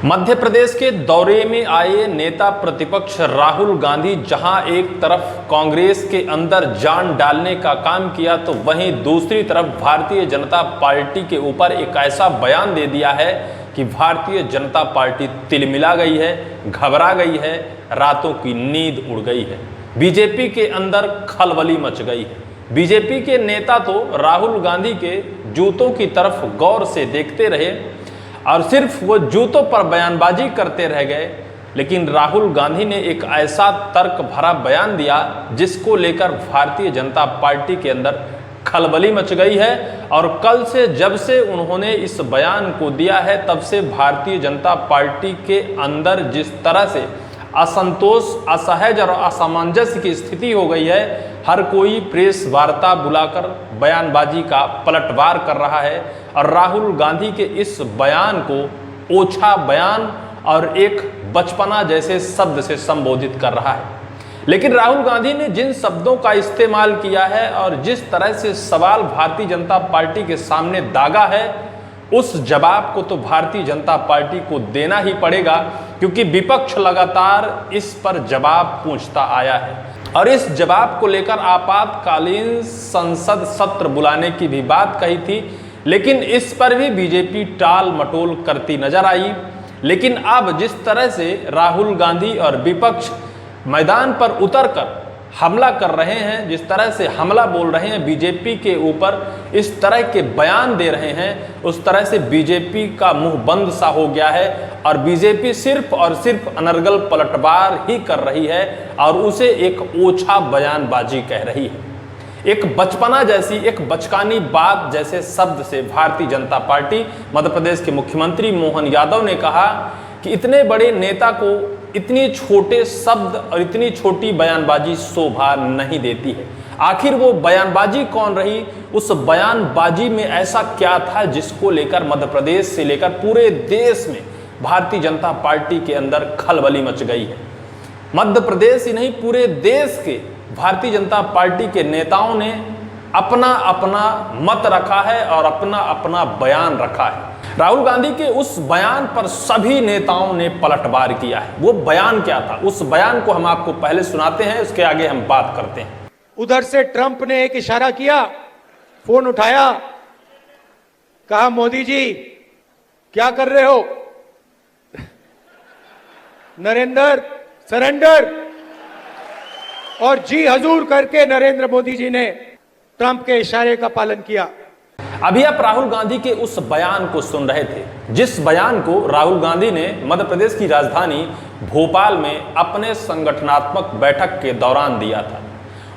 मध्य प्रदेश के दौरे में आए नेता प्रतिपक्ष राहुल गांधी जहां एक तरफ कांग्रेस के अंदर जान डालने का काम किया, तो वहीं दूसरी तरफ भारतीय जनता पार्टी के ऊपर एक ऐसा बयान दे दिया है कि भारतीय जनता पार्टी तिलमिला गई है, घबरा गई है, रातों की नींद उड़ गई है। बीजेपी के अंदर खलबली मच गई है। बीजेपी के नेता तो राहुल गांधी के जूतों की तरफ गौर से देखते रहे और सिर्फ वो जूतों पर बयानबाजी करते रह गए, लेकिन राहुल गांधी ने एक ऐसा तर्क भरा बयान दिया जिसको लेकर भारतीय जनता पार्टी के अंदर खलबली मच गई है। और कल से जब से उन्होंने इस बयान को दिया है, तब से भारतीय जनता पार्टी के अंदर जिस तरह से असंतोष, असहज और असामंजस्य की स्थिति हो गई है, हर कोई प्रेस वार्ता बुलाकर बयानबाजी का पलटवार कर रहा है और राहुल गांधी के इस बयान को ओछा बयान और एक बचपना जैसे शब्द से संबोधित कर रहा है। लेकिन राहुल गांधी ने जिन शब्दों का इस्तेमाल किया है और जिस तरह से सवाल भारतीय जनता पार्टी के सामने दागा है, उस जवाब को तो भारतीय जनता पार्टी को देना ही पड़ेगा, क्योंकि विपक्ष लगातार इस पर जवाब पूछता आया है और इस जवाब को लेकर आपातकालीन संसद सत्र बुलाने की भी बात कही थी, लेकिन इस पर भी बीजेपी टाल मटोल करती नजर आई। लेकिन अब जिस तरह से राहुल गांधी और विपक्ष मैदान पर उतरकर हमला कर रहे हैं, जिस तरह से हमला बोल रहे हैं बीजेपी के ऊपर, इस तरह के बयान दे रहे हैं, उस तरह से बीजेपी का मुंह बंद सा हो गया है और बीजेपी सिर्फ और सिर्फ अनर्गल पलटवार ही कर रही है और उसे एक ओछा बयानबाजी कह रही है। एक बचपना जैसी, एक बचकानी बात जैसे शब्द से भारतीय जनता पार्टी, मध्य प्रदेश के मुख्यमंत्री मोहन यादव ने कहा कि इतने बड़े नेता को इतने छोटे शब्द और इतनी छोटी बयानबाजी शोभा नहीं देती है। आखिर वो बयानबाजी कौन रही? उस बयानबाजी में ऐसा क्या था जिसको लेकर मध्य प्रदेश से लेकर पूरे देश में भारतीय जनता पार्टी के अंदर खलबली मच गई है। मध्य प्रदेश ही नहीं, पूरे देश के भारतीय जनता पार्टी के नेताओं ने अपना अपना मत रखा है और अपना अपना बयान रखा है। राहुल गांधी के उस बयान पर सभी नेताओं ने पलटवार किया है। वो बयान क्या था? उस बयान को हम आपको पहले सुनाते हैं, उसके आगे हम बात करते हैं। उधर से ट्रंप ने एक इशारा किया, फोन उठाया, कहा मोदी जी क्या कर रहे हो? नरेंद्र सरेंडर, और जी हजूर करके नरेंद्र मोदी जी ने ट्रंप के इशारे का पालन किया। अभी आप राहुल गांधी के उस बयान को सुन रहे थे, जिस बयान को राहुल गांधी ने मध्य प्रदेश की राजधानी भोपाल में अपने संगठनात्मक बैठक के दौरान दिया था।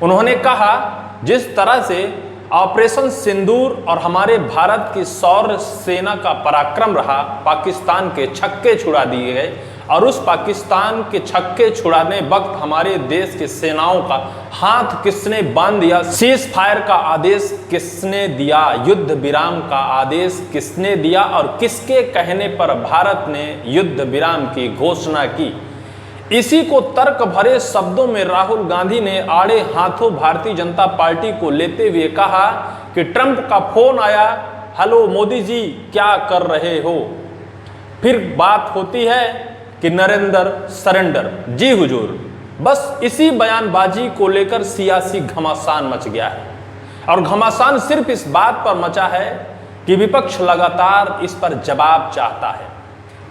उन्होंने कहा, जिस तरह से ऑपरेशन सिंदूर और हमारे भारत की शौर्य सेना का पराक्रम रहा, पाकिस्तान के छक्के छुड़ा दिए गए और उस पाकिस्तान के छक्के छुड़ाने वक्त हमारे देश की सेनाओं का हाथ किसने बांध दिया, सीज फायर का आदेश किसने दिया, युद्ध विराम का आदेश किसने दिया और किसके कहने पर भारत ने युद्ध विराम की घोषणा की। इसी को तर्क भरे शब्दों में राहुल गांधी ने आड़े हाथों भारतीय जनता पार्टी को लेते हुए कहा कि ट्रंप का फोन आया, हेलो मोदी जी क्या कर रहे हो? फिर बात होती है कि नरेंद्र सरेंडर, जी हुजूर। बस इसी बयानबाजी को लेकर सियासी घमासान मच गया है और घमासान सिर्फ इस बात पर मचा है कि विपक्ष लगातार इस पर जवाब चाहता है।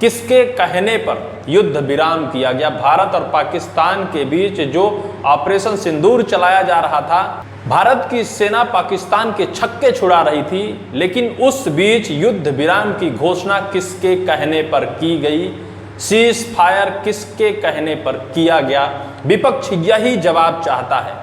किसके कहने पर युद्ध विराम किया गया? भारत और पाकिस्तान के बीच जो ऑपरेशन सिंदूर चलाया जा रहा था, भारत की सेना पाकिस्तान के छक्के छुड़ा रही थी, लेकिन उस बीच युद्ध विराम की घोषणा किसके कहने पर की गई? सीज फायर किसके कहने पर किया गया? विपक्ष यही जवाब चाहता है।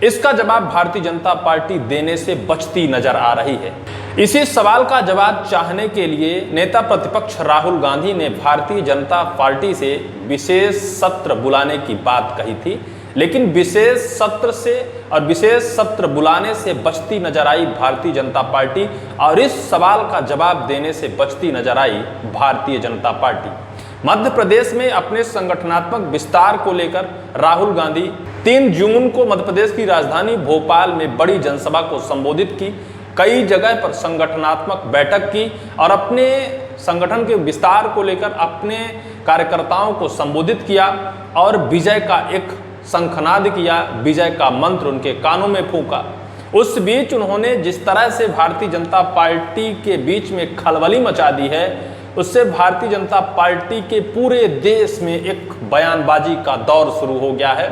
इसका जवाब भारतीय जनता पार्टी देने से बचती नजर आ रही है। इसी सवाल का जवाब चाहने के लिए नेता प्रतिपक्ष राहुल गांधी ने भारतीय जनता पार्टी से विशेष सत्र बुलाने की बात कही थी, लेकिन विशेष सत्र से और विशेष सत्र बुलाने से बचती नजर आई भारतीय जनता पार्टी और इस सवाल का जवाब देने से बचती नजर आई भारतीय जनता पार्टी। मध्य प्रदेश में अपने संगठनात्मक विस्तार को लेकर राहुल गांधी 3 जून को मध्य प्रदेश की राजधानी भोपाल में बड़ी जनसभा को संबोधित की। कई जगह पर संगठनात्मक बैठक की और अपने संगठन के विस्तार को लेकर अपने कार्यकर्ताओं को संबोधित किया और विजय का एक शंखनाद किया, विजय का मंत्र उनके कानों में फूंका। उस बीच उन्होंने जिस तरह से भारतीय जनता पार्टी के बीच में खलबली मचा दी है, उससे भारतीय जनता पार्टी के पूरे देश में एक बयानबाजी का दौर शुरू हो गया है।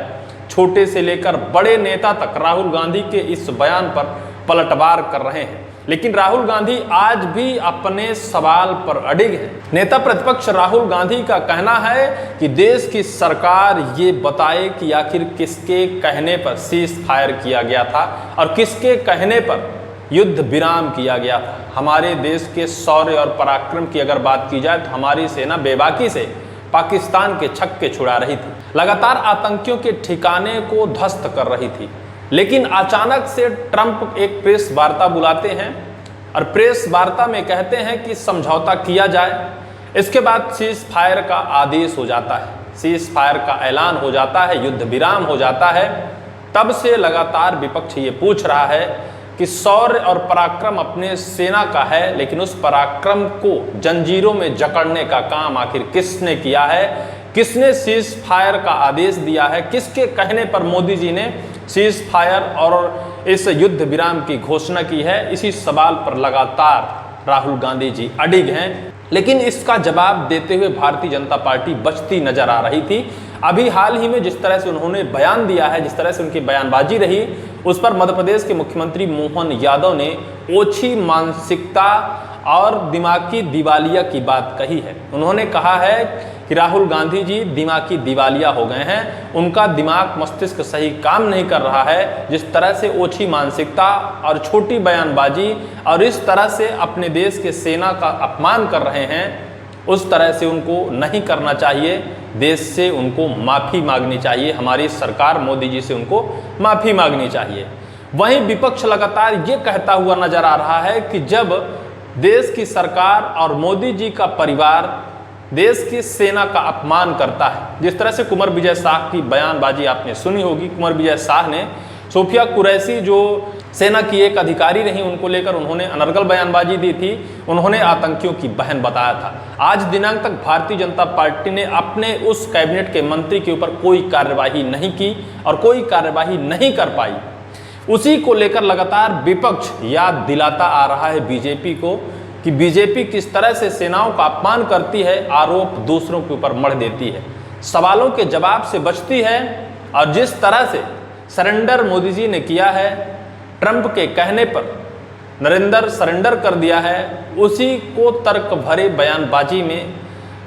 छोटे से लेकर बड़े नेता तक राहुल गांधी के इस बयान पर पलटवार कर रहे हैं, लेकिन राहुल गांधी आज भी अपने सवाल पर अडिग हैं। नेता प्रतिपक्ष राहुल गांधी का कहना है कि देश की सरकार ये बताए कि आखिर किसके कहने पर सीज फायर किया गया था और किसके कहने पर युद्ध विराम किया गया था। हमारे देश के शौर्य और पराक्रम की अगर बात की जाए तो हमारी सेना बेबाकी से पाकिस्तान के छक्के छुड़ा रही थी, लगातार आतंकियों के ठिकाने को ध्वस्त कर रही थी। लेकिन अचानक से ट्रंप एक प्रेस वार्ता बुलाते हैं और प्रेस वार्ता में कहते हैं कि समझौता किया जाए। इसके बाद सीज फायर का आदेश हो जाता है, सीज फायर का ऐलान हो जाता है, युद्ध विराम हो जाता है। तब से लगातार विपक्ष ये पूछ रहा है कि शौर्य और पराक्रम अपने सेना का है, लेकिन उस पराक्रम को जंजीरों में जकड़ने का काम आखिर किसने किया है, किसने सीज फायर का आदेश दिया है, किसके कहने पर मोदी जी ने सीज फायर और इस युद्ध विराम की घोषणा की है। इसी सवाल पर लगातार राहुल गांधी जी अडिग हैं, लेकिन इसका जवाब देते हुए भारतीय जनता पार्टी बचती नजर आ रही थी। अभी हाल ही में जिस तरह से उन्होंने बयान दिया है, जिस तरह से उनकी बयानबाजी रही, उस पर मध्य प्रदेश के मुख्यमंत्री मोहन यादव ने ओछी मानसिकता और दिमागी दिवालिया की बात कही है। उन्होंने कहा है कि राहुल गांधी जी दिमागी दिवालिया हो गए हैं, उनका दिमाग मस्तिष्क सही काम नहीं कर रहा है। जिस तरह से ओछी मानसिकता और छोटी बयानबाजी और इस तरह से अपने देश के सेना का अपमान कर रहे हैं, उस तरह से उनको नहीं करना चाहिए। देश से उनको माफ़ी मांगनी चाहिए, हमारी सरकार मोदी जी से उनको माफ़ी मांगनी चाहिए। वहीं विपक्ष लगातार ये कहता हुआ नजर आ रहा है कि जब देश की सरकार और मोदी जी का परिवार देश की सेना का अपमान करता है, जिस तरह से कुंवर विजय शाह की बयानबाजी आपने सुनी होगी। कुंवर विजय शाह ने सोफिया कुरैशी जो सेना की एक अधिकारी रही, उनको लेकर उन्होंने अनर्गल बयानबाजी दी थी, उन्होंने आतंकियों की बहन बताया था। आज दिनांक तक भारतीय जनता पार्टी ने अपने उस कैबिनेट के मंत्री के ऊपर कोई कार्यवाही नहीं की और कोई कार्यवाही नहीं कर पाई। उसी को लेकर लगातार विपक्ष याद दिलाता आ रहा है बीजेपी को कि बीजेपी किस तरह से सेनाओं का अपमान करती है, आरोप दूसरों के ऊपर मढ़ देती है, सवालों के जवाब से बचती है। और जिस तरह से सरेंडर मोदी जी ने किया है, ट्रंप के कहने पर नरेंद्र सरेंडर कर दिया है, उसी को तर्क भरे बयानबाजी में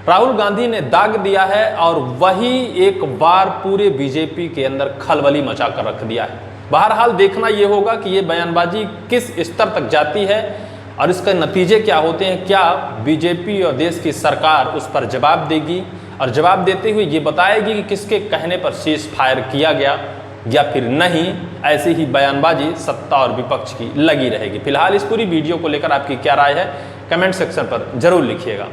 राहुल गांधी ने दाग दिया है और वही एक बार पूरे बीजेपी के अंदर खलबली मचा कर रख दिया है। बहरहाल देखना ये होगा कि ये बयानबाजी किस स्तर तक जाती है और इसके नतीजे क्या होते हैं। क्या बीजेपी और देश की सरकार उस पर जवाब देगी और जवाब देते हुए ये बताएगी कि किसके कहने पर सीज फायर किया गया या फिर नहीं। ऐसी ही बयानबाजी सत्ता और विपक्ष की लगी रहेगी। फिलहाल इस पूरी वीडियो को लेकर आपकी क्या राय है, कमेंट सेक्शन पर जरूर लिखिएगा।